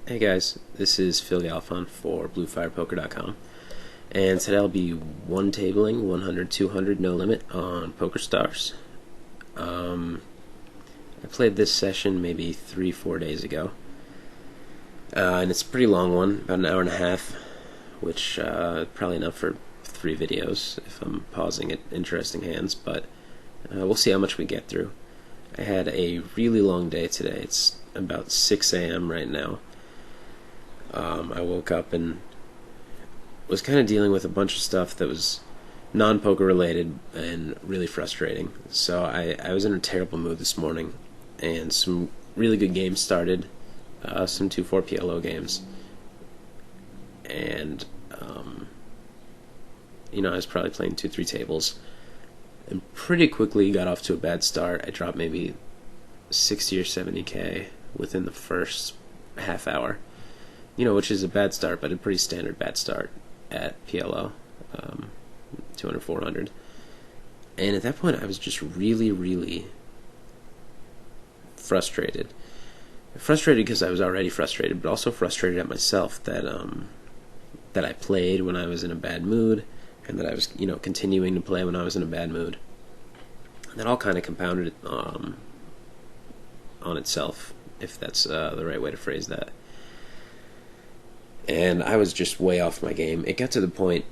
Hey guys, this is Phil Galfond for BlueFirePoker.com, and today I'll be one tabling 100, 200 no limit on PokerStars. I played this session maybe 3-4 days ago, and it's a pretty long one, about an hour and a half, which probably enough for 3 videos if I'm pausing at interesting hands, but we'll see how much we get through. I had a really long day today. It's about 6 a.m. right now. I woke up and was kind of dealing with a bunch of stuff that was non-poker related and really frustrating. So I was in a terrible mood this morning, and some really good games started, some 2-4 PLO games, and I was probably playing 2-3 tables, and pretty quickly got off to a bad start. I dropped maybe 60 or 70K within the first half hour. Which is a bad start, but a pretty standard bad start at PLO, 200, 400. And at that point, I was just really, really frustrated. Frustrated because I was already frustrated, but also frustrated at myself that I played when I was in a bad mood, and that I was, continuing to play when I was in a bad mood. And that all kind of compounded on itself, if that's the right way to phrase that. And I was just way off my game. It got to the point,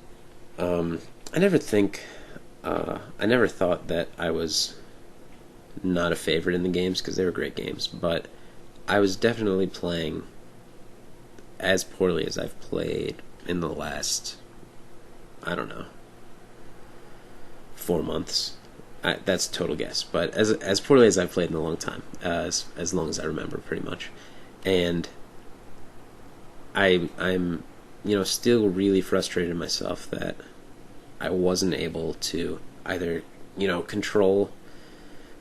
I never thought that I was not a favorite in the games, because they were great games, but I was definitely playing as poorly as I've played in the last, I don't know, 4 months. That's a total guess, but as poorly as I've played in a long time, as long as I remember, pretty much. And I'm still really frustrated myself that I wasn't able to either control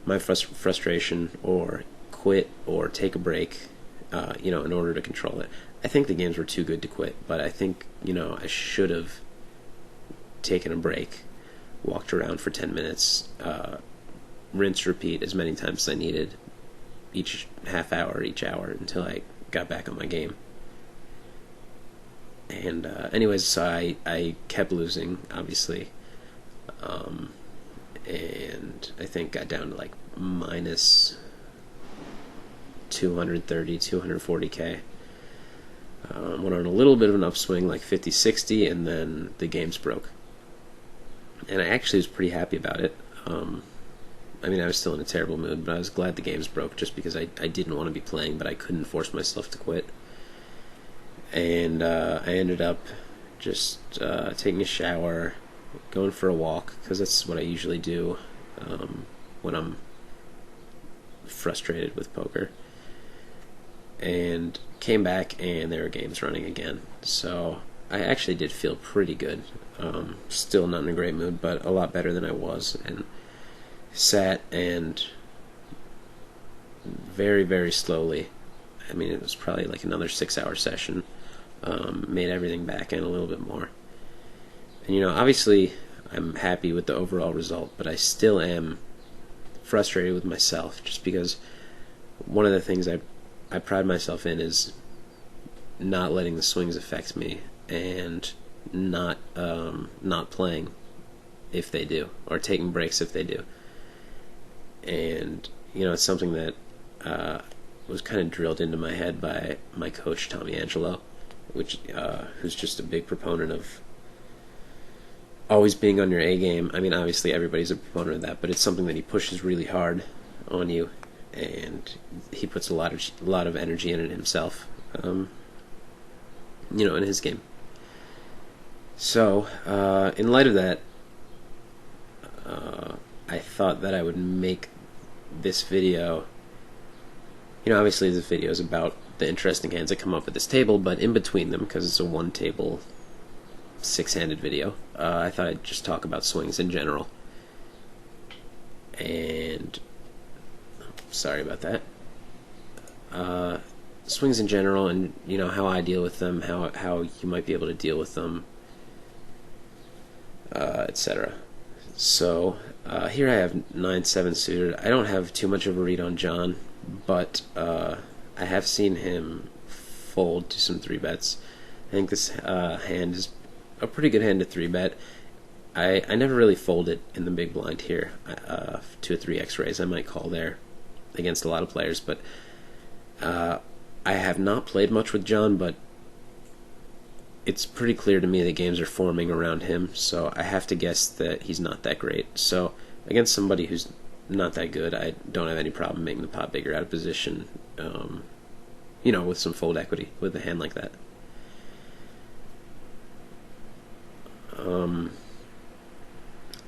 my frustration, or quit, or take a break in order to control it. I think the games were too good to quit, but I think I should have taken a break, walked around for 10 minutes, rinse repeat as many times as I needed, each half hour, each hour, until I got back on my game. And anyways, so I kept losing, obviously, and I think got down to like minus 230, 240K. Went on a little bit of an upswing, like 50, 60, and then the games broke. And I actually was pretty happy about it. I was still in a terrible mood, but I was glad the games broke, just because I didn't want to be playing, but I couldn't force myself to quit. And I ended up just taking a shower, going for a walk, because that's what I usually do when I'm frustrated with poker. And came back, and there were games running again. So I actually did feel pretty good. Still not in a great mood, but a lot better than I was. And sat and very, very slowly, it was probably like another 6-hour session, made everything back in a little bit more. And obviously I'm happy with the overall result, but I still am frustrated with myself, just because one of the things I pride myself in is not letting the swings affect me, and not playing if they do, or taking breaks if they do. And it's something that was kind of drilled into my head by my coach, Tommy Angelo, who's just a big proponent of always being on your A game. Obviously everybody's a proponent of that, but it's something that he pushes really hard on you, and he puts a lot of energy in it himself, in his game. So in light of that, I thought that I would make this video. Obviously this video is about the interesting hands that come up at this table, but in between them, because it's a one-table, 6-handed video, I thought I'd just talk about swings in general. And sorry about that. Swings in general, and how I deal with them, how you might be able to deal with them, etc. So here I have 9-7 suited. I don't have too much of a read on John, but I have seen him fold to some 3-bets. I think this hand is a pretty good hand to 3-bet. I never really fold it in the big blind here to a 3x raise. I might call there against a lot of players, but I have not played much with John, but it's pretty clear to me that games are forming around him, so I have to guess that he's not that great. So against somebody who's not that good, I don't have any problem making the pot bigger out of position, with some fold equity with a hand like that.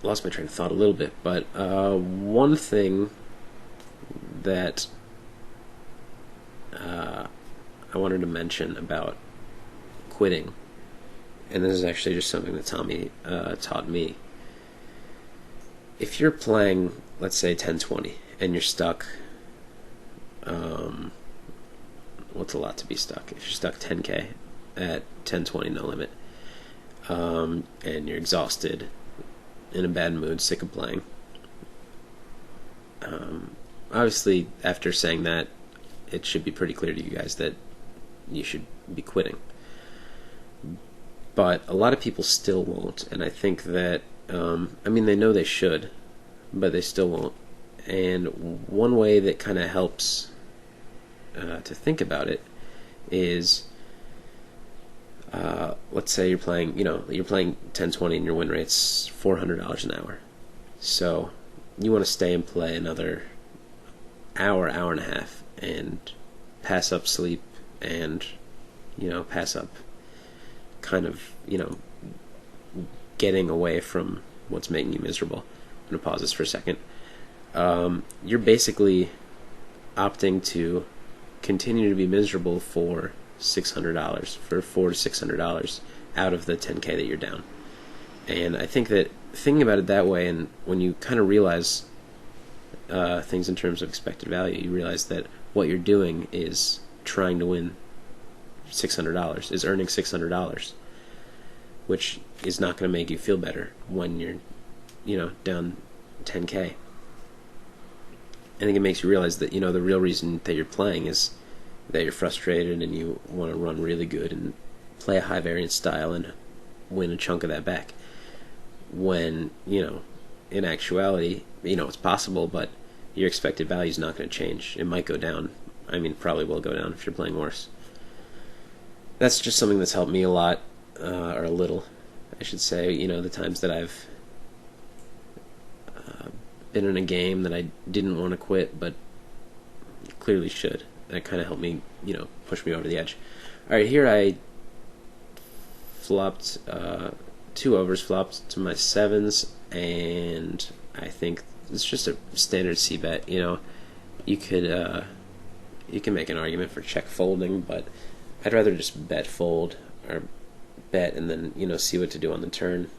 Lost my train of thought a little bit, but one thing that I wanted to mention about quitting, and this is actually just something that Tommy taught me. If you're playing, let's say 10-20, and you're stuck, what's a lot to be stuck? If you're stuck 10K at 10-20 no limit, and you're exhausted, in a bad mood, sick of playing. Obviously, after saying that, it should be pretty clear to you guys that you should be quitting. But a lot of people still won't, and I think that, they know they should, but they still won't. And one way that kind of helps to think about it is, let's say you're playing 10-20 and your win rate's $400 an hour. So you want to stay and play another hour and a half and pass up sleep and, pass up kind of, getting away from what's making you miserable. I'm going to pause this for a second. You're basically opting to continue to be miserable for $600, for $400 to $600 out of the 10K that you're down. And I think that thinking about it that way, and when you kind of realize things in terms of expected value, you realize that what you're doing is trying to win $600, is earning $600, which is not going to make you feel better when you're, down 10K. I think it makes you realize that, the real reason that you're playing is that you're frustrated and you want to run really good and play a high variance style and win a chunk of that back. When, in actuality, it's possible, but your expected value is not going to change. It might go down. Probably will go down if you're playing worse. That's just something that's helped me a lot, or a little, I should say. The times that I've been in a game that I didn't want to quit, but clearly should. That kind of helped me, push me over the edge. Alright, here I flopped 2 overs, flopped to my 7s, and I think it's just a standard C-bet. You can make an argument for check folding, but I'd rather just bet fold, or bet and then, see what to do on the turn.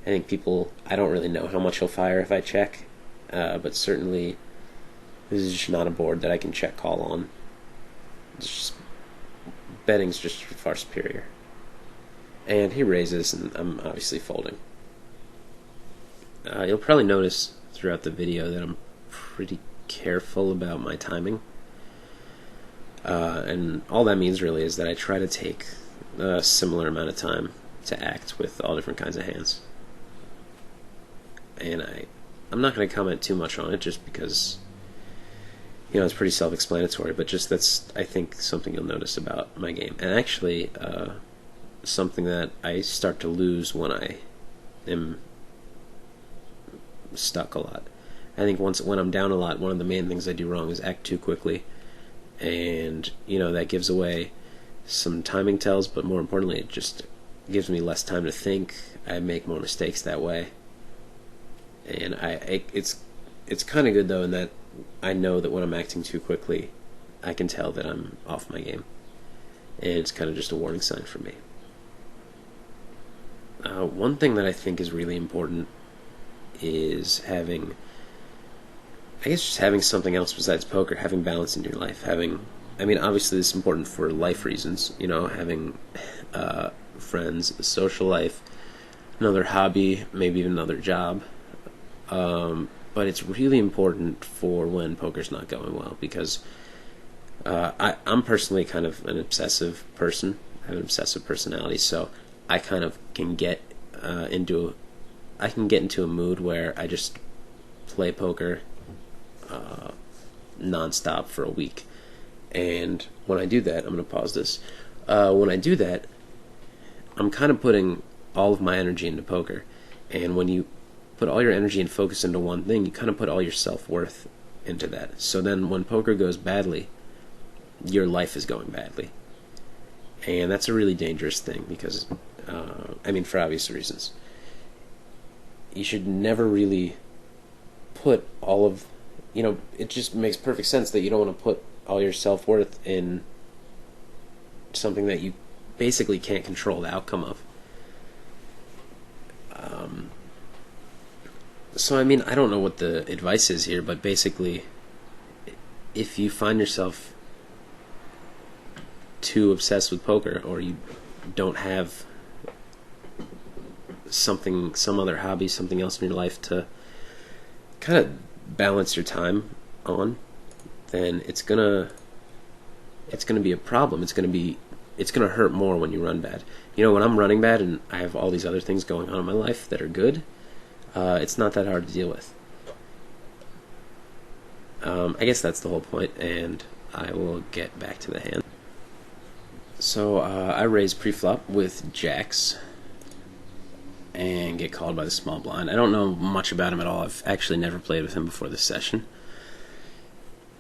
I think I don't really know how much he'll fire if I check, but certainly this is just not a board that I can check call on. Betting's just far superior. And he raises, and I'm obviously folding. You'll probably notice throughout the video that I'm pretty careful about my timing. And all that means really is that I try to take a similar amount of time to act with all different kinds of hands. And I'm not going to comment too much on it just because it's pretty self-explanatory, but just that's, I think, something you'll notice about my game. And actually, something that I start to lose when I am stuck a lot. I think when I'm down a lot, one of the main things I do wrong is act too quickly. And, that gives away some timing tells, but more importantly, it just gives me less time to think. I make more mistakes that way. And it's kind of good, though, in that I know that when I'm acting too quickly, I can tell that I'm off my game. And it's kind of just a warning sign for me. One thing that I think is really important is having something else besides poker, having balance in your life. Obviously this is important for life reasons, having friends, a social life, another hobby, maybe even another job. But it's really important for when poker's not going well, because I'm personally kind of an obsessive person. I have an obsessive personality, so I kind of can get into I can get into a mood where I just play poker nonstop for a week. And when I do that, I'm going to pause this. When I do that, I'm kind of putting all of my energy into poker. And when you put all your energy and focus into one thing, you kind of put all your self-worth into that. So then when poker goes badly, your life is going badly. And that's a really dangerous thing because, for obvious reasons. You should never really put all of, it just makes perfect sense that you don't want to put all your self-worth in something that you basically can't control the outcome of. So, I don't know what the advice is here, but basically, if you find yourself too obsessed with poker, or you don't have some other hobby, something else in your life to kind of balance your time on, then it's gonna be a problem. It's gonna hurt more when you run bad. When I'm running bad and I have all these other things going on in my life that are good, it's not that hard to deal with. I guess that's the whole point, and I will get back to the hand. So I raise pre-flop with jacks and get called by the small blind. I don't know much about him at all. I've actually never played with him before this session.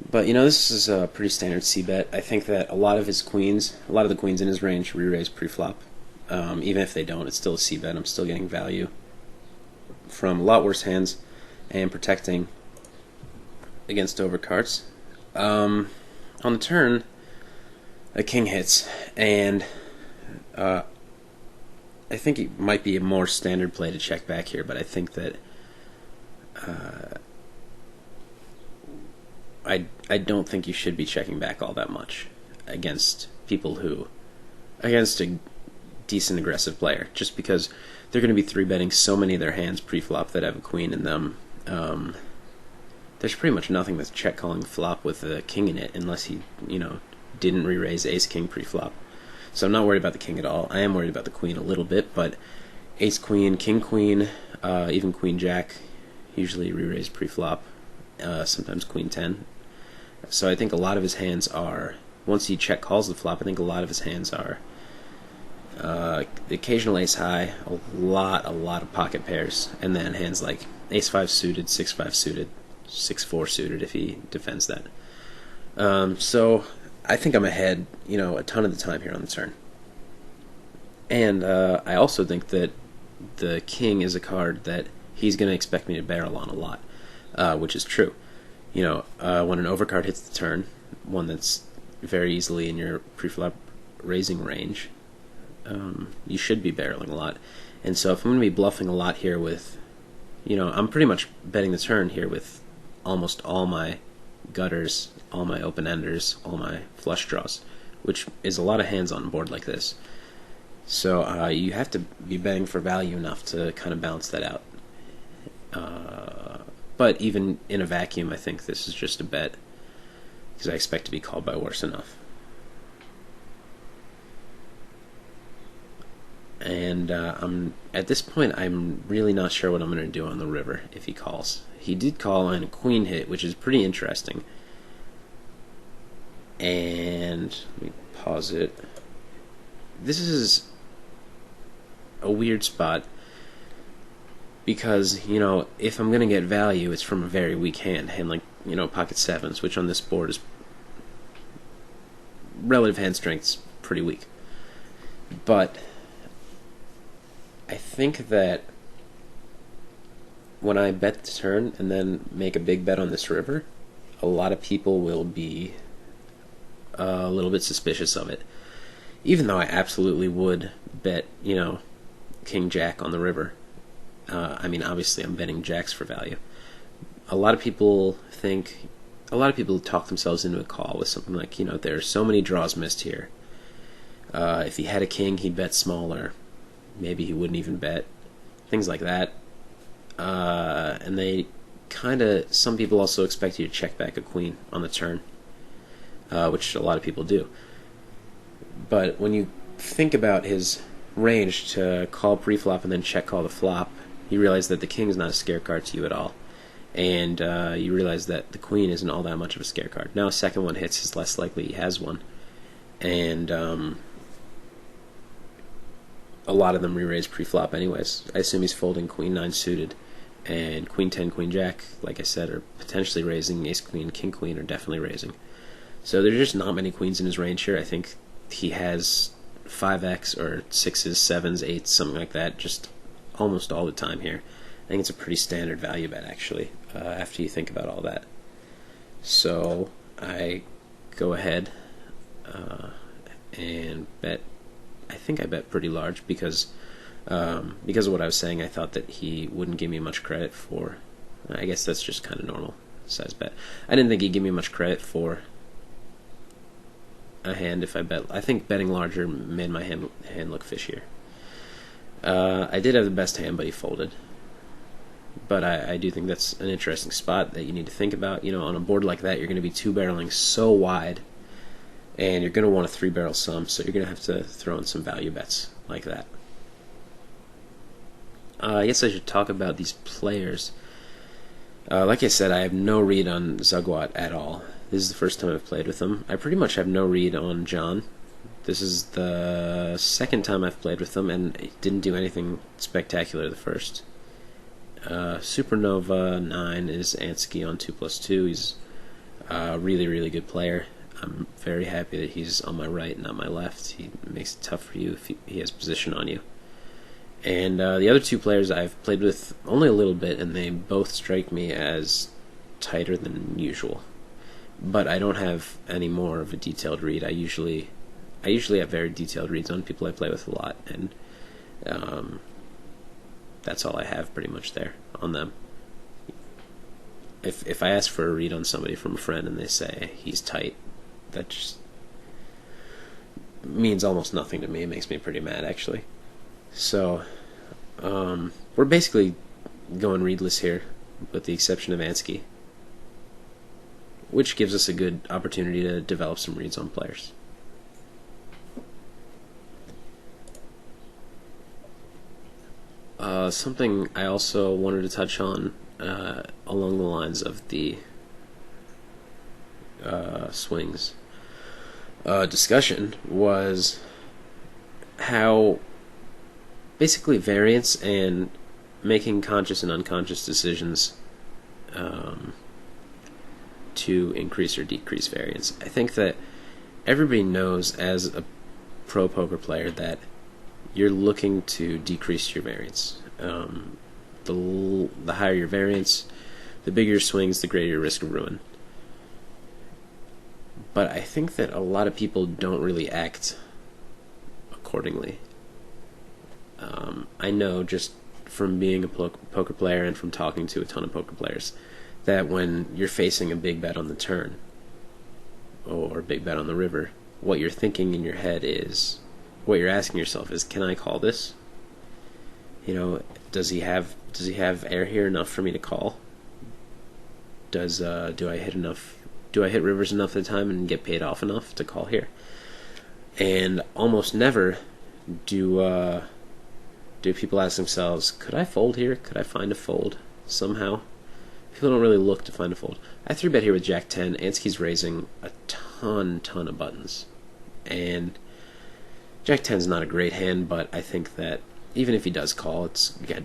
But, this is a pretty standard c-bet. I think that a lot of the queens in his range re-raise pre-flop. Even if they don't, it's still a c-bet. I'm still getting value from a lot worse hands and protecting against overcards. On the turn, a king hits, and I think it might be a more standard play to check back here, but I think that I don't think you should be checking back all that much against a decent aggressive player, just because they're going to be 3-betting so many of their hands pre-flop that have a queen in them. There's pretty much nothing that's check calling flop with a king in it, unless he, didn't re-raise ace-king pre-flop. So I'm not worried about the king at all. I am worried about the queen a little bit, but ace-queen, king-queen, even queen-jack, usually re-raise pre-flop, sometimes queen-10. So I think a lot of his hands are, once he check calls the flop, I think a lot of his hands are the occasional ace-high, a lot of pocket pairs, and then hands like ace-5 suited, 6-5 suited, 6-4 suited if he defends that. So I think I'm ahead, a ton of the time here on the turn. And I also think that the king is a card that he's going to expect me to barrel on a lot, which is true. When an overcard hits the turn, one that's very easily in your preflop raising range, you should be barreling a lot. And so if I'm going to be bluffing a lot here with, I'm pretty much betting the turn here with almost all my gutters, all my open-enders, all my flush draws, which is a lot of hands on a board like this. So you have to be betting for value enough to kind of balance that out. But even in a vacuum, I think this is just a bet, because I expect to be called by worse enough. And at this point, I'm really not sure what I'm going to do on the river if he calls. He did call on a queen hit, which is pretty interesting. And let me pause it. This is a weird spot because, if I'm going to get value, it's from a very weak hand like, pocket sevens, which on this board is relative hand strength's pretty weak. But I think that when I bet the turn and then make a big bet on this river, a lot of people will be a little bit suspicious of it. Even though I absolutely would bet, king-jack on the river. Obviously I'm betting jacks for value. A lot of people talk themselves into a call with something like, there are so many draws missed here. If he had a king, he'd bet smaller. Maybe he wouldn't even bet. Things like that. And some people also expect you to check back a queen on the turn. which a lot of people do. But when you think about his range to call pre-flop and then check call the flop, you realize that the king is not a scare card to you at all. And you realize that the queen isn't all that much of a scare card. Now a second one hits, is less likely he has one. And a lot of them re-raise pre-flop anyways. I assume he's folding queen 9 suited. And queen 10, queen jack, like I said, are potentially raising. Ace queen, king queen are definitely raising. So there's just not many queens in his range here. I think he has 5x or 6s, 7s, 8s, something like that, just almost all the time here. I think it's a pretty standard value bet, actually, after you think about all that. So I go ahead and bet. I think I bet pretty large because of what I was saying. I thought that he wouldn't give me much credit for. I guess that's just kind of normal size bet. I didn't think he'd give me much credit for a hand if I bet. I think betting larger made my hand look fishier. I did have the best hand, but he folded. But I do think that's an interesting spot that you need to think about. You know, on a board like that, you're going to be two-barreling so wide, and you're going to want a three-barrel sum, so you're going to have to throw in some value bets like that. I guess I should talk about these players. Like I said, I have no read on Zugwat at all. This is the first time I've played with him. I pretty much have no read on John. This is the second time I've played with him, and it didn't do anything spectacular the first. Supernova 9 is Ansky on 2+2. He's a really, really good player. I'm very happy that he's on my right, not my left. He makes it tough for you if he has position on you. And the other two players I've played with only a little bit, and they both strike me as tighter than usual. But I don't have any more of a detailed read. I usually have very detailed reads on people I play with a lot, and that's all I have pretty much there on them. If I ask for a read on somebody from a friend and they say he's tight, that just means almost nothing to me. It makes me pretty mad, actually. So we're basically going readless here, with the exception of Ansky, which gives us a good opportunity to develop some reads on players. Something I also wanted to touch on along the lines of the swings discussion was how basically variance and making conscious and unconscious decisions to increase or decrease variance. I think that everybody knows as a pro poker player that you're looking to decrease your variance. The higher your variance, the bigger your swings, the greater your risk of ruin. But I think that a lot of people don't really act accordingly. I know just from being a poker player and from talking to a ton of poker players that when you're facing a big bet on the turn or a big bet on the river, what you're thinking in your head is, what you're asking yourself is, can I call this? You know, does he have air here enough for me to call? Do I hit rivers enough at the time and get paid off enough to call here? And almost never do people ask themselves, could I fold here? Could I find a fold somehow? People don't really look to find a fold. I 3-bet here with Jack 10. Ansky's raising a ton of buttons. And Jack 10's not a great hand, but I think that even if he does call, it's got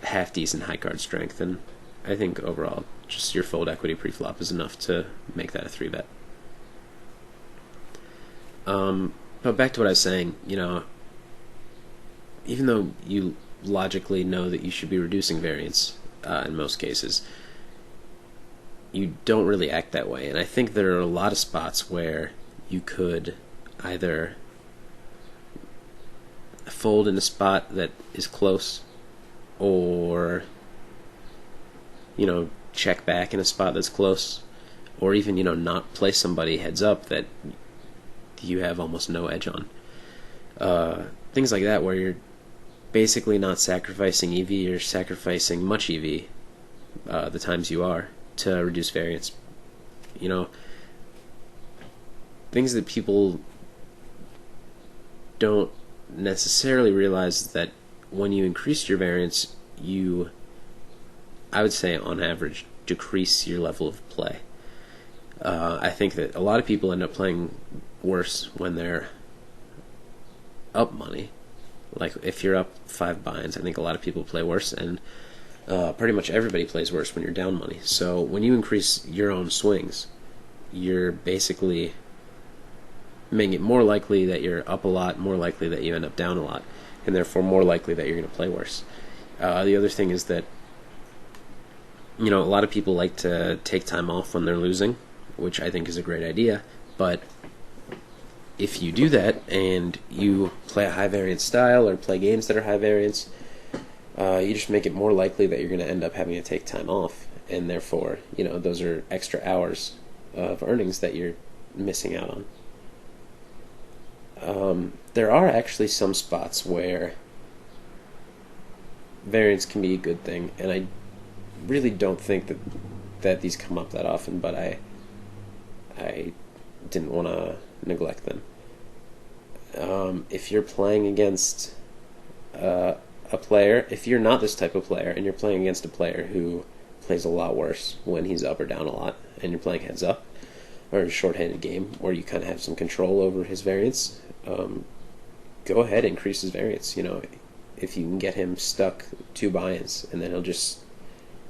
half-decent high card strength, and I think overall just your fold equity pre-flop is enough to make that a 3-bet. But back to what I was saying, you know, even though you logically know that you should be reducing variance in most cases, you don't really act that way. And I think there are a lot of spots where you could either fold in a spot that is close, or, you know, check back in a spot that's close, or even, you know, not play somebody heads up that you have almost no edge on. Things like that where you're basically not sacrificing EV, you're sacrificing much EV the times you are to reduce variance. You know, things that people don't necessarily realize is that when you increase your variance, you, I would say on average, decrease your level of play. I think that a lot of people end up playing worse when they're up money. Like if you're up 5 binds, I think a lot of people play worse, and pretty much everybody plays worse when you're down money. So when you increase your own swings, you're basically making it more likely that you're up a lot, more likely that you end up down a lot, and therefore more likely that you're going to play worse. The other thing is that, a lot of people like to take time off when they're losing, which I think is a great idea, but if you do that and you play a high variance style or play games that are high variance, you just make it more likely that you're going to end up having to take time off, and therefore, those are extra hours of earnings that you're missing out on. There are actually some spots where variance can be a good thing, and I really don't think that these come up that often, but I didn't want to neglect them. If you're playing against a player, if you're not this type of player and you're playing against a player who plays a lot worse when he's up or down a lot, and you're playing heads up or a short-handed game where you kind of have some control over his variance, go ahead and increase his variance. If you can get him stuck 2 buy-ins and then he'll just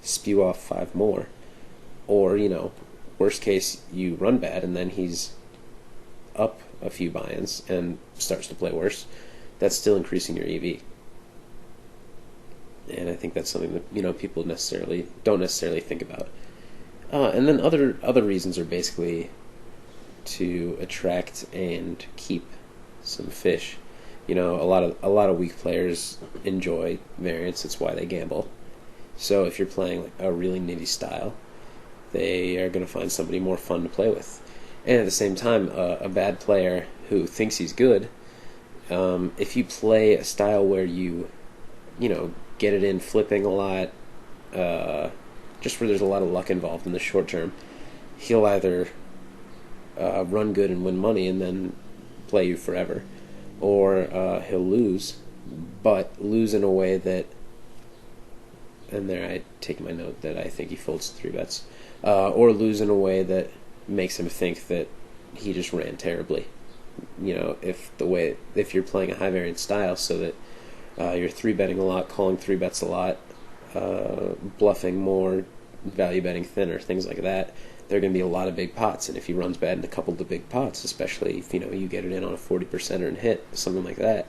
spew off 5 more, or worst case you run bad and then he's up a few buy-ins and starts to play worse, that's still increasing your EV. And I think that's something that people don't necessarily think about. And then other reasons are basically to attract and keep some fish. A lot of weak players enjoy variance. That's why they gamble. So if you're playing like a really nitty style, they are going to find somebody more fun to play with. And at the same time, a bad player who thinks he's good, if you play a style where you get it in flipping a lot, just where there's a lot of luck involved in the short term, he'll either run good and win money and then play you forever, or he'll lose, but lose in a way that, and there I take my note that I think he folds 3 bets, or lose in a way that makes him think that he just ran terribly. If you're playing a high variance style so that you're 3-betting a lot, calling 3 bets a lot, bluffing more, value betting thinner, things like that, there are going to be a lot of big pots, and if he runs bad in a couple of the big pots, especially if you get it in on a 40%er and hit, something like that,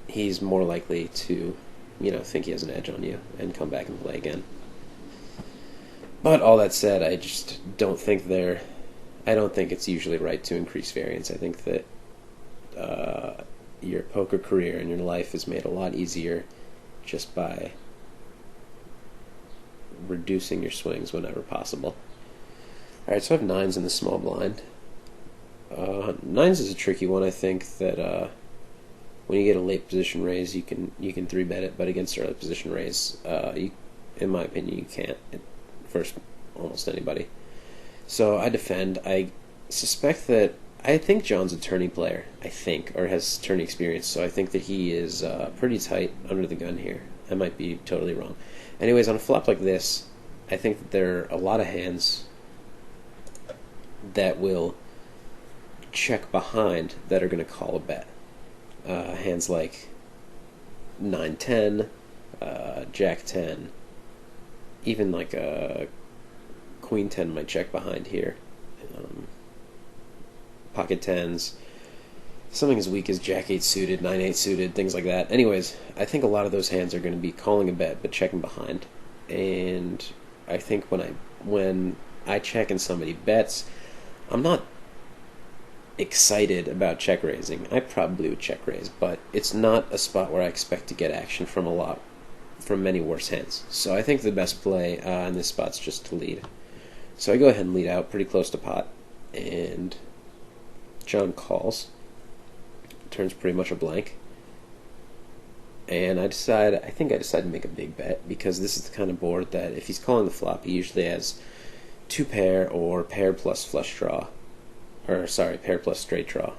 he's more likely to think he has an edge on you and come back and play again. But all that said, I just don't think it's usually right to increase variance. I think that your poker career and your life is made a lot easier just by reducing your swings whenever possible. Alright, so I have 9s in the small blind. 9s is a tricky one. I think that when you get a late position raise, you can 3-bet it, but against early position raise, in my opinion, you can't versus almost anybody. So I defend. I think John's a tourney player, or has tourney experience, so I think that he is pretty tight under the gun here. I might be totally wrong. Anyways, on a flop like this, I think that there are a lot of hands that will check behind that are going to call a bet. Hands like 9-10, Jack-10, even like a Queen-10 might check behind here. Pocket 10s, something as weak as Jack-8 suited, 9-8 suited, things like that. Anyways, I think a lot of those hands are going to be calling a bet but checking behind. And I think when I check and somebody bets, I'm not excited about check raising. I probably would check raise, but it's not a spot where I expect to get action from many worse hands. So I think the best play in this spot's just to lead. So I go ahead and lead out pretty close to pot, and John calls. Turns pretty much a blank. And I think I decide to make a big bet, because this is the kind of board that if he's calling the flop, he usually has two pair or pair plus flush draw, or sorry, pair plus straight draw,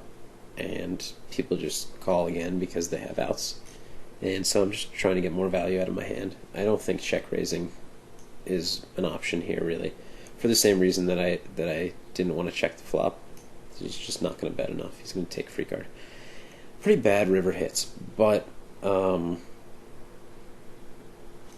and people just call again because they have outs. And so I'm just trying to get more value out of my hand. I don't think check raising is an option here, really, for the same reason that I didn't want to check the flop. He's just not going to bet enough. He's going to take a free card. Pretty bad river hits, but I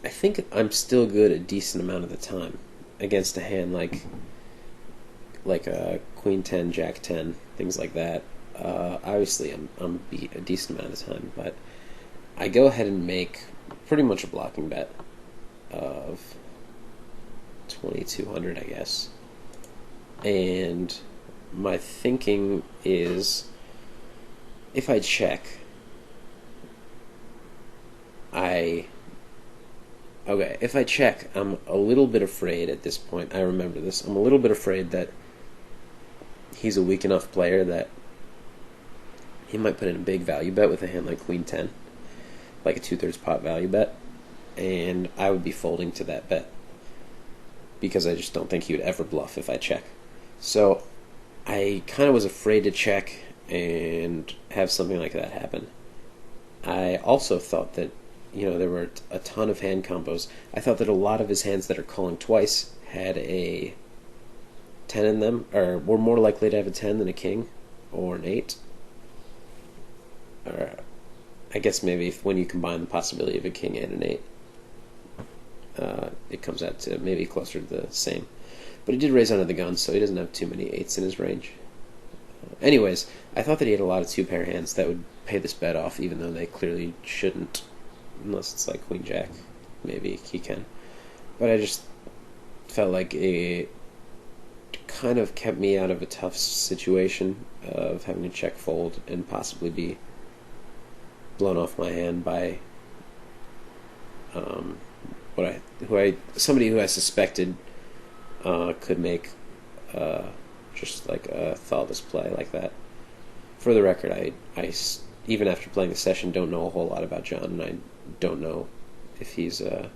think I'm still good a decent amount of the time against a hand like a Queen 10, Jack 10, things like that. Obviously, I'm beat a decent amount of the time, but I go ahead and make pretty much a blocking bet of 2,200, I guess. And my thinking is, if I check, if I check, I'm a little bit afraid at this point. I remember this. I'm a little bit afraid that he's a weak enough player that he might put in a big value bet with a hand like Queen 10, like a 2/3 pot value bet, and I would be folding to that bet because I just don't think he would ever bluff if I check. So I kind of was afraid to check and have something like that happen. I also thought that, there were a ton of hand combos. I thought that a lot of his hands that are calling twice had a 10 in them, or were more likely to have a 10 than a king or an 8. Or I guess maybe when you combine the possibility of a king and an 8, it comes out to maybe closer to the same. But he did raise under the gun, so he doesn't have too many 8s in his range. Anyways, I thought that he had a lot of two-pair hands that would pay this bet off, even though they clearly shouldn't, unless it's like Queen Jack. Maybe he can. But I just felt like it kind of kept me out of a tough situation of having to check fold and possibly be blown off my hand by somebody who I suspected could make just like a thoughtless play like that. For the record, I even after playing the session, don't know a whole lot about John, and I don't know if he's a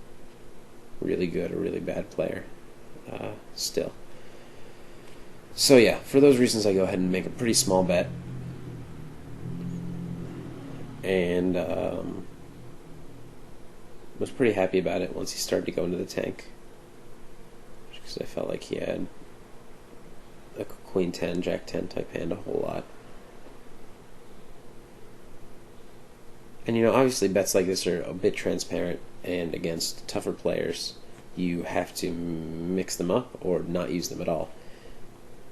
really good or really bad player still. So yeah, for those reasons, I go ahead and make a pretty small bet, and was pretty happy about it once he started to go into the tank, because I felt like he had a Queen 10, Jack 10 type hand a whole lot. And obviously bets like this are a bit transparent, and against tougher players, you have to mix them up or not use them at all.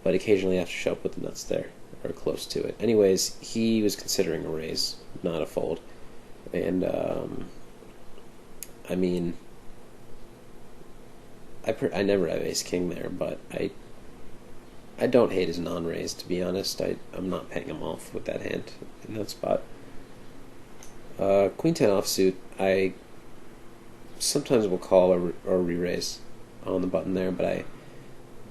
But occasionally you have to show up with the nuts there, or close to it. Anyways, he was considering a raise, not a fold. And, I never have ace-king there, but I don't hate his non-raise, to be honest. I'm not paying him off with that hand in that spot. Queen 10 offsuit, I sometimes will call or re-raise on the button there, but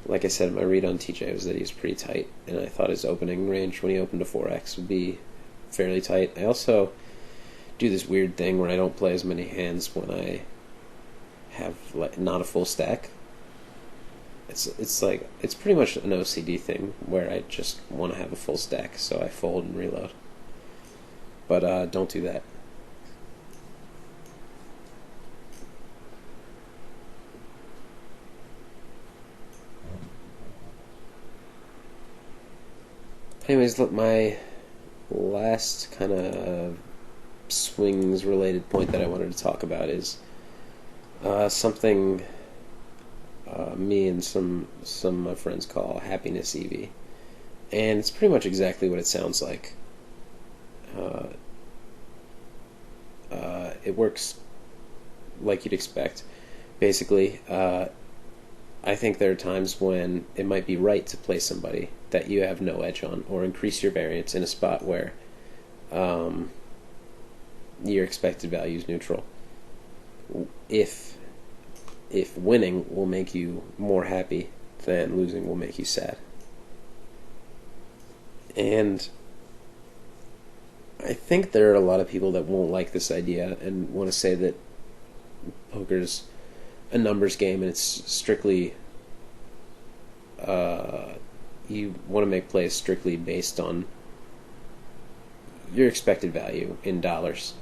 like I said, my read on TJ was that he was pretty tight, and I thought his opening range when he opened to 4x would be fairly tight. I also do this weird thing where I don't play as many hands when I have not a full stack. It's pretty much an OCD thing where I just want to have a full stack, so I fold and reload. But don't do that. Anyways, look, my last kind of swings related point that I wanted to talk about is something me and some of my friends call happiness EV, and it's pretty much exactly what it sounds like. It works like you'd expect. Basically, I think there are times when it might be right to play somebody that you have no edge on, or increase your variance in a spot where your expected value is neutral. If winning will make you more happy, then losing will make you sad. And I think there are a lot of people that won't like this idea and want to say that poker's a numbers game and it's strictly you want to make plays strictly based on your expected value in dollars.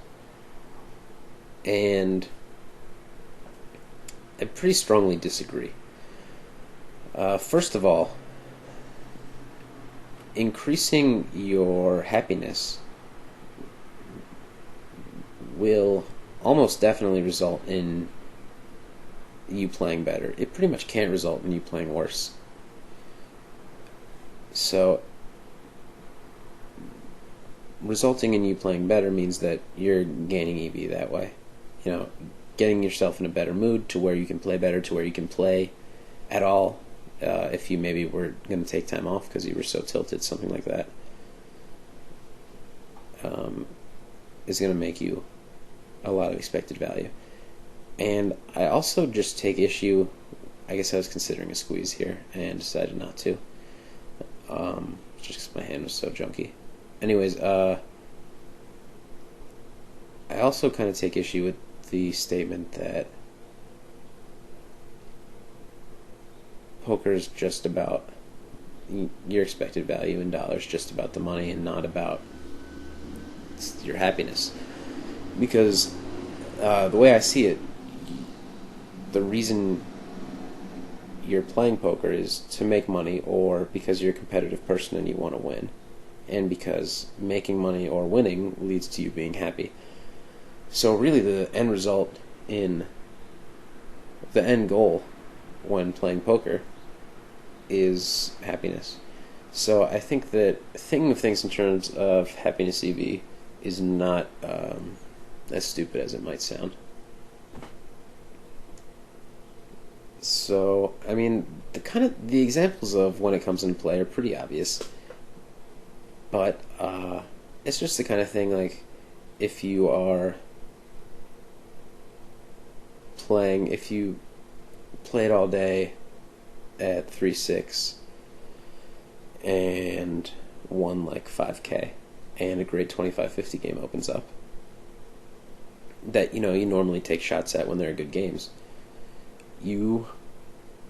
And I pretty strongly disagree. First of all, increasing your happiness will almost definitely result in you playing better. It pretty much can't result in you playing worse. So, resulting in you playing better means that you're gaining EV that way. You know, getting yourself in a better mood to where you can play better, to where you can play at all. If you maybe were going to take time off because you were so tilted, something like that, is going to make you a lot of expected value. And I also just take issue, I guess I was considering a squeeze here and decided not to, just because my hand was so junky. Anyways, I also kind of take issue with the statement that poker is just about your expected value in dollars, just about the money and not about your happiness. Because the way I see it, the reason you're playing poker is to make money, or because you're a competitive person and you want to win, and because making money or winning leads to you being happy. So really the end result in the end goal when playing poker is happiness. So I think that thinking of things in terms of happiness EV is not as stupid as it might sound. So, I mean, the examples of when it comes into play are pretty obvious, but it's just the kind of thing like if you played all day at 3-6 and won like 5K, and a great 25-50 game opens up that you normally take shots at when there are good games, you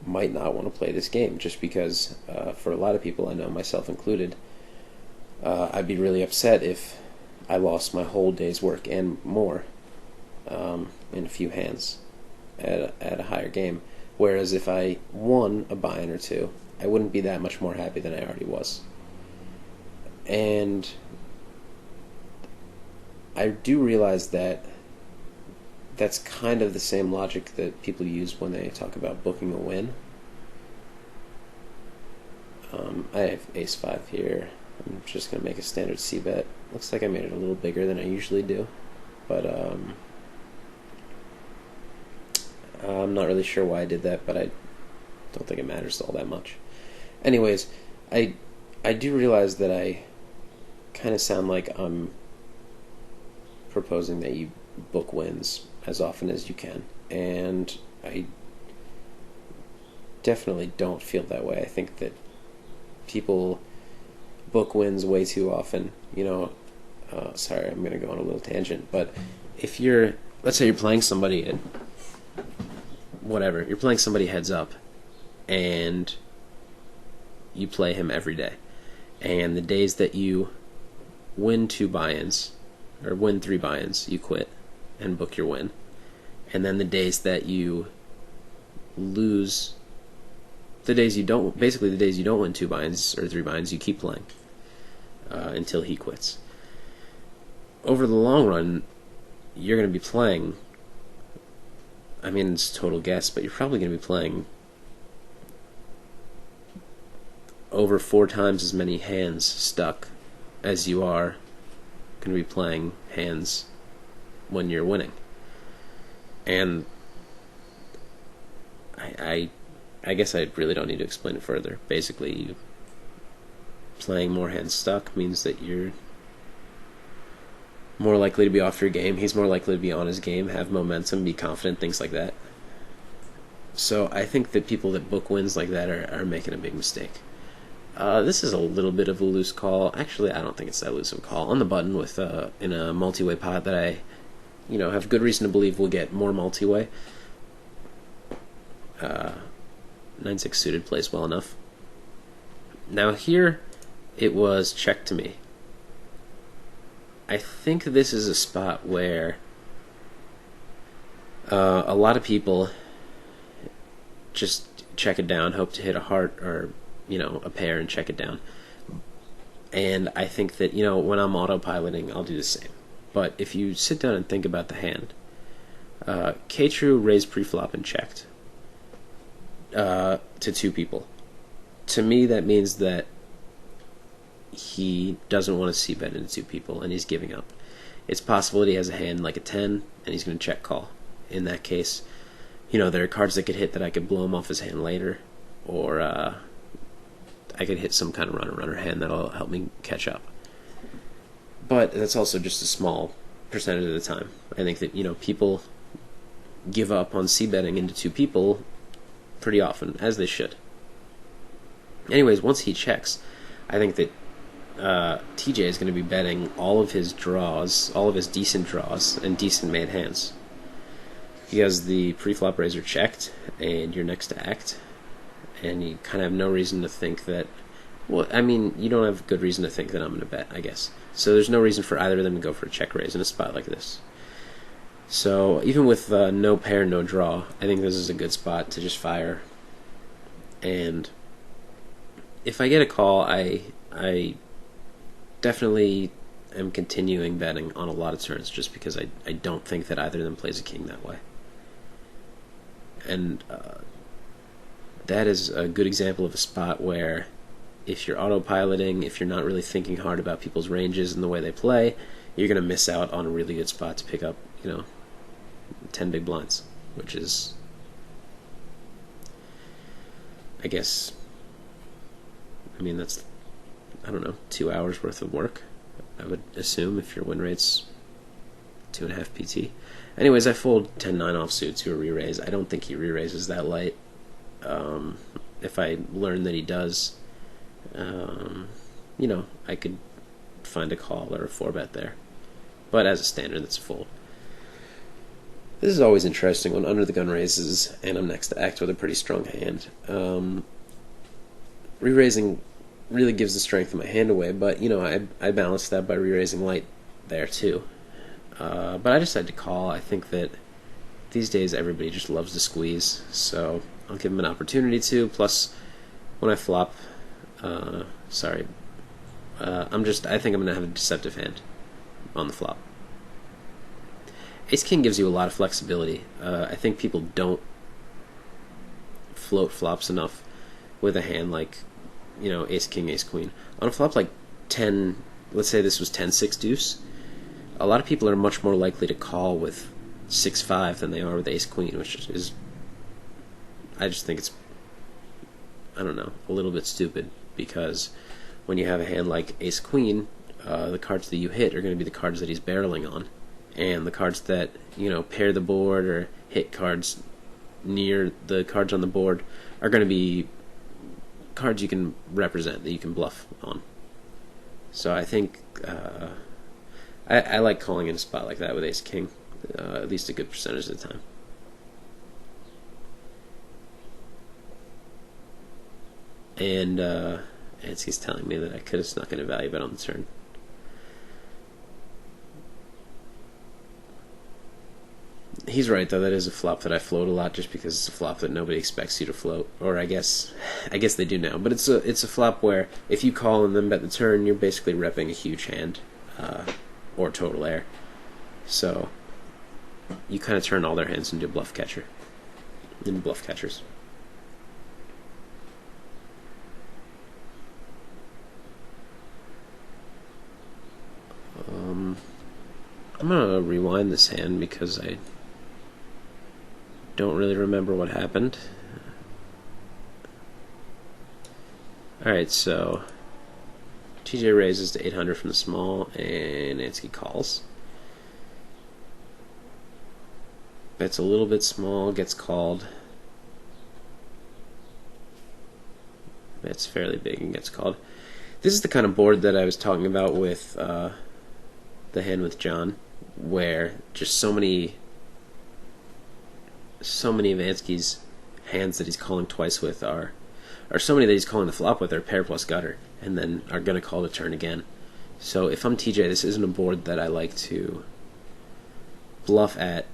might not want to play this game just because for a lot of people, I know myself included, I'd be really upset if I lost my whole day's work and more in a few hands at a higher game. Whereas if I won a buy-in or two, I wouldn't be that much more happy than I already was. And I do realize that that's kind of the same logic that people use when they talk about booking a win. I have ace-5 here. I'm just going to make a standard c-bet. Looks like I made it a little bigger than I usually do, but I'm not really sure why I did that, but I don't think it matters all that much. Anyways, I do realize that I kind of sound like I'm proposing that you book wins as often as you can, and I definitely don't feel that way. I think that people book wins way too often. Sorry, I'm going to go on a little tangent, but if let's say you're playing somebody at whatever, you're playing somebody heads up, and you play him every day, and the days that you win 2 buy-ins, or win 3 buy-ins, you quit and book your win, and then the days that you lose, the days you don't win 2 buy-ins or 3 buy-ins, you keep playing until he quits. Over the long run, you're going to be playing, I mean, it's a total guess, but you're probably going to be playing over 4 times as many hands stuck as you are going to be playing hands when you're winning. And I guess I really don't need to explain it further. Basically, you playing more hands stuck means that you're more likely to be off your game. He's more likely to be on his game, have momentum, be confident, things like that. So I think that people that book wins like that are making a big mistake. This is a little bit of a loose call. Actually, I don't think it's that loose of a call. On the button with in a multi-way pot that I have good reason to believe will get more multi-way. 9-6 suited plays well enough. Now here, it was check to me. I think this is a spot where a lot of people just check it down, hope to hit a heart or a pair and check it down. And I think that when I'm autopiloting, I'll do the same. But if you sit down and think about the hand, K-True raised preflop and checked to two people. To me, that means that he doesn't want to see bet into two people, and he's giving up. It's possible that he has a hand like a 10, and he's going to check call. In that case, there are cards that could hit that I could blow him off his hand later, or I could hit some kind of runner hand that'll help me catch up. But that's also just a small percentage of the time. I think that people give up on c-betting into two people pretty often, as they should. Anyways, once he checks, I think that TJ is going to be betting all of his draws, all of his decent draws, and decent made hands. He has the preflop raiser checked, and you're next to act, and you kind of have no reason to think that. Well, I mean, you don't have good reason to think that I'm going to bet, I guess. So there's no reason for either of them to go for a check raise in a spot like this. So even with no pair, no draw, I think this is a good spot to just fire. And if I get a call, I definitely am continuing betting on a lot of turns just because I don't think that either of them plays a king that way. And that is a good example of a spot where if you're autopiloting, if you're not really thinking hard about people's ranges and the way they play, you're going to miss out on a really good spot to pick up, 10 big blinds, which is, I guess, that's, 2 hours worth of work, I would assume, if your win rate's 2.5 PT. Anyways, I fold 10-9 offsuit to a re-raise. I don't think he re-raises that light. If I learn that he does, I could find a call or a 4-bet there. But as a standard, that's a fold. This is always interesting when under the gun raises and I'm next to act with a pretty strong hand. Re-raising really gives the strength of my hand away, but I balance that by re-raising light there too. But I decided to call. I think that these days everybody just loves to squeeze, so I'll give them an opportunity to. Plus, when I flop, I think I'm going to have a deceptive hand on the flop. Ace-King gives you a lot of flexibility. I think people don't float flops enough with a hand like, Ace-King, Ace-Queen. On a flop like 10, let's say this was 10-6 deuce, a lot of people are much more likely to call with 6-5 than they are with Ace-Queen, which is, I just think it's, a little bit stupid, because when you have a hand like Ace-Queen, the cards that you hit are going to be the cards that he's barreling on, and the cards that, pair the board or hit cards near the cards on the board are going to be cards you can represent, that you can bluff on. So I think I like calling in a spot like that with Ace-King, at least a good percentage of the time. And Ansky's telling me that I could have snuck in a value bet on the turn. He's right, though. That is a flop that I float a lot, just because it's a flop that nobody expects you to float. Or I guess they do now. But it's a flop where if you call and then bet the turn, you're basically repping a huge hand, or total air. So you kind of turn all their hands into bluff catchers. I'm gonna rewind this hand because I don't really remember what happened. Alright, so TJ raises to 800 from the small, and Ansky calls. Bets a little bit small, gets called. Bets fairly big and gets called. This is the kind of board that I was talking about with the hand with John, where just so many of Ansky's hands that he's calling twice with are or somebody that he's calling the flop with are pair plus gutter, and then are going to call the turn again. So if I'm TJ, this isn't a board that I like to bluff at,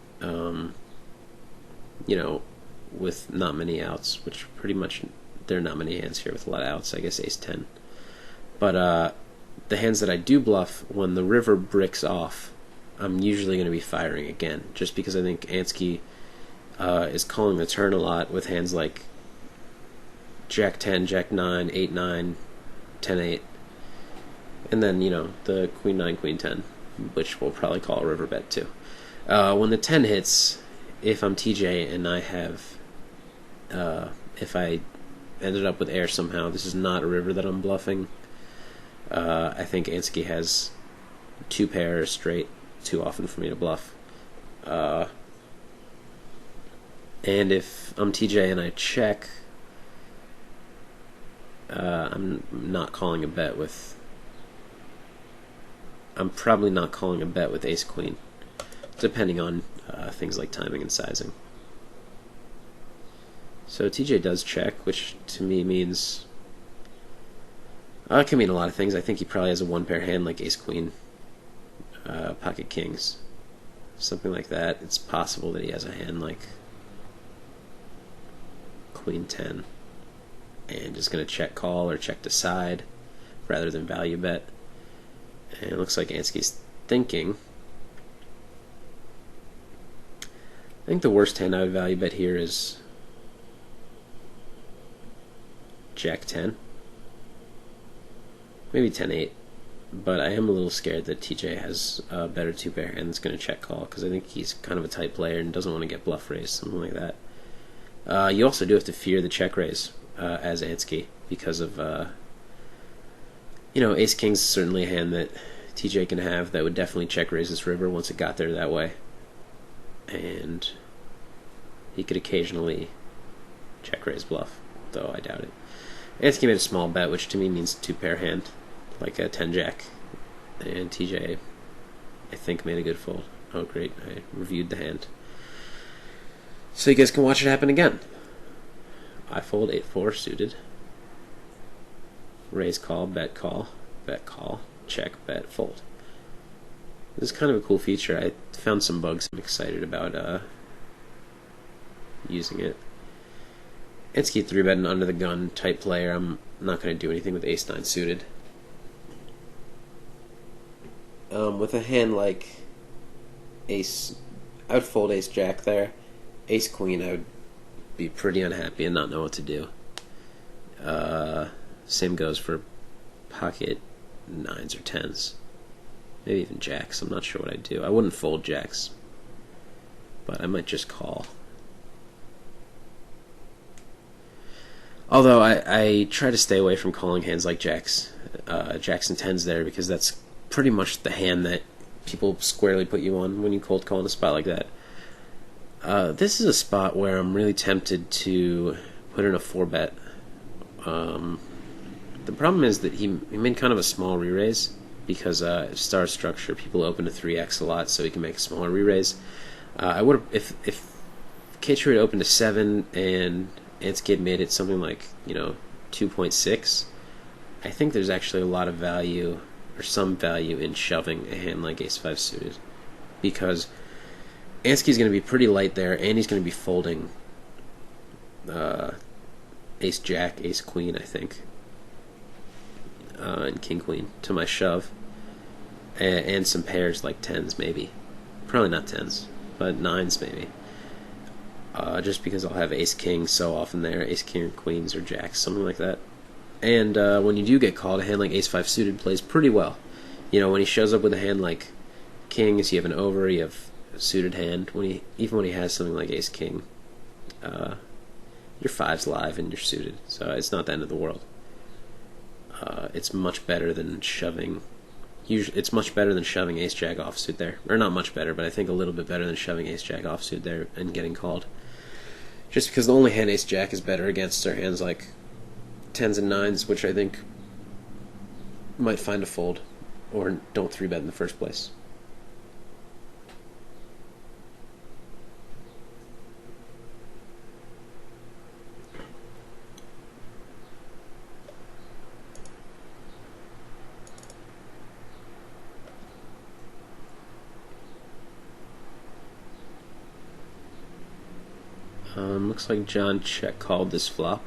with not many outs, which pretty much there are not many hands here with a lot of outs. I guess ace 10. But the hands that I do bluff, when the river bricks off, I'm usually going to be firing again, just because I think Ansky is calling the turn a lot with hands like Jack 10, Jack 9, 8 9, 10 8, and then the Queen 9, Queen 10, which we'll probably call a river bet too. When the 10 hits, if I'm TJ and I have, if I ended up with air somehow, this is not a river that I'm bluffing. I think Ansky has 2 pair straight too often for me to bluff. And if I'm TJ and I check, I'm not calling a bet with. I'm probably not calling a bet with ace queen, depending on things like timing and sizing. So TJ does check, which to me means. It can mean a lot of things. I think he probably has a 1-pair hand like ace queen, pocket kings, something like that. It's possible that he has a hand like Queen 10 and just going to check call or check decide rather than value bet. And it looks like Ansky's thinking. I think the worst hand I would value bet here is Jack 10, maybe 10 8, but I am a little scared that TJ has a better 2-pair hand that's going to check call, because I think he's kind of a tight player and doesn't want to get bluff raised, something like that. You also do have to fear the check raise as Ansky, because of ace king's is certainly a hand that TJ can have that would definitely check raise this river once it got there that way, and he could occasionally check raise bluff, though I doubt it. Ansky made a small bet, which to me means 2-pair hand, like a 10 jack, and TJ I think made a good fold. Oh great, I reviewed the hand. So you guys can watch it happen again. I fold 8-4 suited. Raise call, bet call, check, bet, fold. This is kind of a cool feature. I found some bugs. I'm excited about using it. Ansky 3-betting under the gun type player. I'm not going to do anything with ace 9 suited. With a hand like ace, I would fold ace jack there. Ace queen, I would be pretty unhappy and not know what to do. Same goes for pocket 9s or 10s. Maybe even jacks. I'm not sure what I'd do. I wouldn't fold jacks, but I might just call. Although I try to stay away from calling hands like jacks and 10s there, because that's pretty much the hand that people squarely put you on when you cold call in a spot like that. This is a spot where I'm really tempted to put in a 4-bet. The problem is that he made kind of a small re-raise, because star structure, people open to 3x a lot, so he can make a smaller re-raise. I would have, if K-Trade opened to 7 and Ansky had made it something like 2.6, I think there's actually a lot of value, or some value, in shoving a hand like ace 5 suited, because Ansky's going to be pretty light there, and he's going to be folding ace jack, ace queen, I think, and king queen to my shove, and some pairs like 10s maybe. Probably not 10s, but 9s maybe. Just because I'll have ace king so often there, ace king or queens or jacks, something like that. And when you do get called, a hand like ace 5 suited plays pretty well. When he shows up with a hand like kings, you have an over, you have a suited hand. Even when he has something like ace king, your 5's live and you're suited, so it's not the end of the world. It's much better than shoving. It's much better than shoving ace jack offsuit there, or not much better, but I think a little bit better than shoving ace jack offsuit there and getting called. Just because the only hand ace jack is better against are hands like 10s and 9s, which I think might find a fold or don't 3-bet in the first place. Looks like John check called this flop.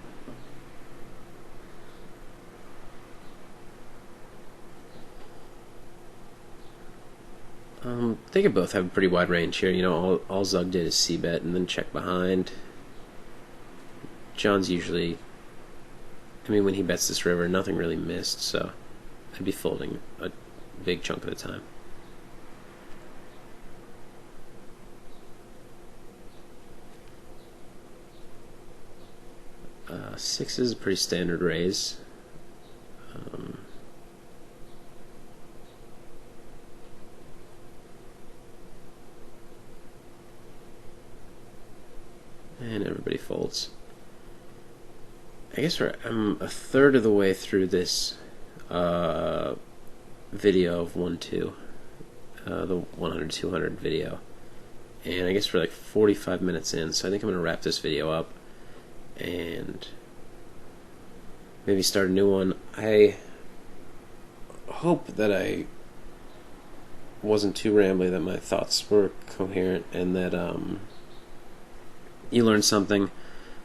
They could both have a pretty wide range here. All Zug did is c-bet and then check behind. John's usually, when he bets this river, nothing really missed, so I'd be folding a big chunk of the time. Six is a pretty standard raise. And everybody folds. I guess I'm a third of the way through this video of 1-2, the 100-200 video, and I guess we're like 45 minutes in, so I think I'm going to wrap this video up and maybe start a new one. I hope that I wasn't too rambly, that my thoughts were coherent, and that you learned something,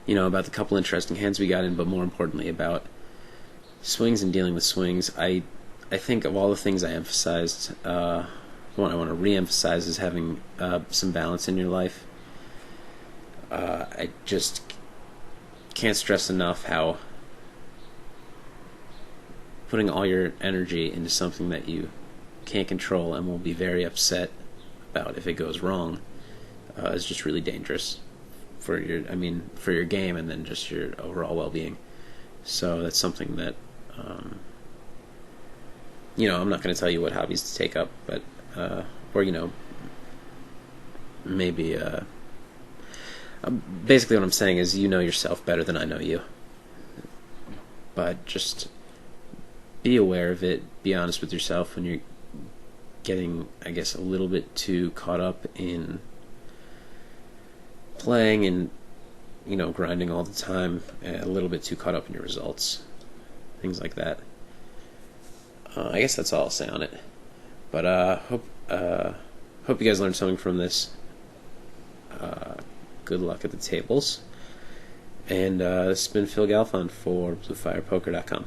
about the couple interesting hands we got in, but more importantly about swings and dealing with swings. I think of all the things I emphasized, what I want to re-emphasize is having some balance in your life. I just can't stress enough how putting all your energy into something that you can't control and will be very upset about if it goes wrong is just really dangerous for your game and then just your overall well-being. So that's something that I'm not going to tell you what hobbies to take up, but or maybe basically what I'm saying is you know yourself better than I know you, but just be aware of it, be honest with yourself when you're getting, I guess, a little bit too caught up in playing and grinding all the time, a little bit too caught up in your results, things like that. I guess that's all I'll say on it, but hope you guys learned something from this. Good luck at the tables, and this has been Phil Galfond for BlueFirePoker.com.